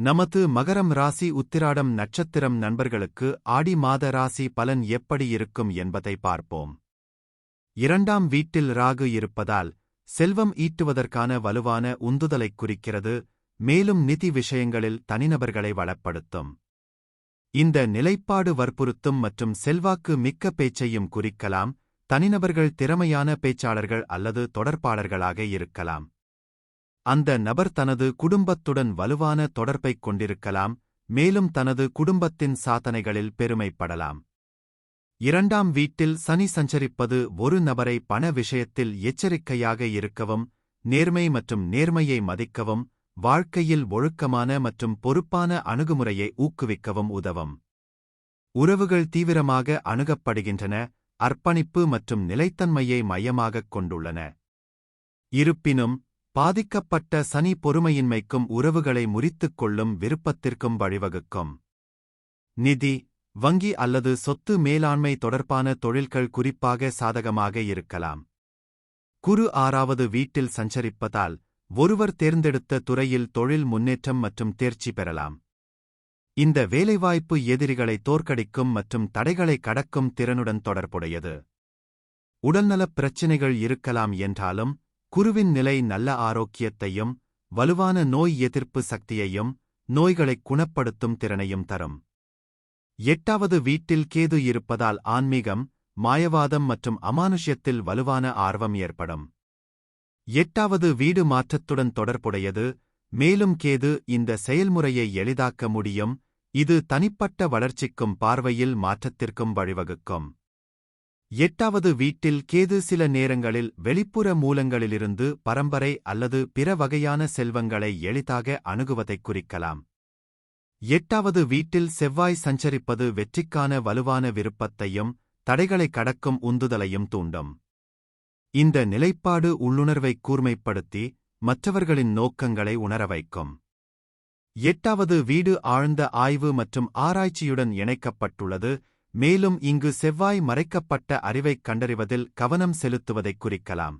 நமது மகரம் ராசி உத்திராடம் நட்சத்திரம் நண்பர்களுக்கு ஆடி மாத ராசி பலன் எப்படி இருக்கும் என்பதை பார்ப்போம். 2ஆம் வீட்டில் ராகு இருப்பதால் செல்வம் ஈட்டுவதற்கான வலுவான உந்துதலைக் குறிக்கிறது, மேலும் நிதி விஷயங்களில் தனிநபர்களை வளப்படுத்தும். இந்த நிலைப்பாடு வற்புறுத்தும் மற்றும் செல்வாக்கு மிக்க பேச்சையும் குறிக்கலாம். தனிநபர்கள் திறமையான பேச்சாளர்கள் அல்லது தொடர்பாளர்களாக இருக்கலாம். அந்த நபர் தனது குடும்பத்துடன் வலுவான தொடர்பைக் கொண்டிருக்கலாம், மேலும் தனது குடும்பத்தின் சாதனைகளில் பெருமைப்படலாம். 2ஆம் வீட்டில் சனி சஞ்சரிப்பது ஒரு நபரை பண விஷயத்தில் எச்சரிக்கையாக இருக்கவும், நேர்மை மற்றும் நேர்மையை மதிக்கவும், வாழ்க்கையில் ஒழுக்கமான மற்றும் பொறுப்பான அணுகுமுறையை ஊக்குவிக்கவும் உதவும். உறவுகள் தீவிரமாக அணுகப்படுகின்றன, அர்ப்பணிப்பு மற்றும் நிலைத்தன்மையை மையமாகக் கொண்டுள்ளன. இருப்பினும், பாதிக்கப்பட்ட சனி பொறுமையின்மைக்கும் உறவுகளை முறித்துக் கொள்ளும் விருப்பத்திற்கும் வழிவகுக்கும். நிதி, வங்கி அல்லது சொத்து மேலாண்மை தொடர்பான தொழில்கள் குறிப்பாக சாதகமாக இருக்கலாம். குரு 6வது வீட்டில் சஞ்சரிப்பதால் ஒருவர் தேர்ந்தெடுத்த துறையில் தொழில் முன்னேற்றம் மற்றும் தேர்ச்சி பெறலாம். இந்த வேலைவாய்ப்பு எதிரிகளை தோற்கடிக்கும் மற்றும் தடைகளை கடக்கும் திறனுடன் தொடர்புடையது. உடல்நலப் பிரச்சினைகள் இருக்கலாம் என்றாலும், குருவின் நிலை நல்ல ஆரோக்கியத்தையும் வலுவான நோய் எதிர்ப்பு சக்தியையும் நோய்களைக் குணப்படுத்தும் திறனையும் தரும். 8வது வீட்டில் கேது இருப்பதால் ஆன்மீகம், மாயவாதம் மற்றும் அமானுஷ்யத்தில் வலுவான ஆர்வம் ஏற்படும். 8வது வீடு மாற்றத்துடன் தொடர்புடையது, மேலும் கேது இந்த செயல்முறையை எளிதாக்க முடியும், இது தனிப்பட்ட வளர்ச்சிக்கும் பார்வையில் மாற்றத்திற்கும் வழிவகுக்கும். 8வது வீட்டில் கேது சில நேரங்களில் வெளிப்புற மூலங்களிலிருந்து பரம்பரை அல்லது பிற வகையான செல்வங்களை எளிதாக அணுகுவதைக் குறிக்கலாம். 8வது வீட்டில் செவ்வாய் சஞ்சரிப்பது வெற்றிக்கான வலுவான விருப்பத்தையும் தடைகளை கடக்கும் உந்துதலையும் தூண்டும். இந்த நிலைப்பாடு உள்ளுணர்வைக் கூர்மைப்படுத்தி மற்றவர்களின் நோக்கங்களை உணர வைக்கும். 8வது வீடு ஆழ்ந்த ஆய்வு மற்றும் ஆராய்ச்சியுடன் இணைக்கப்பட்டுள்ளது, மேலும் இங்கு செவ்வாய் மறைக்கப்பட்ட அறிவைக் கண்டறிவதில் கவனம் செலுத்துவதைக் குறிக்கலாம்.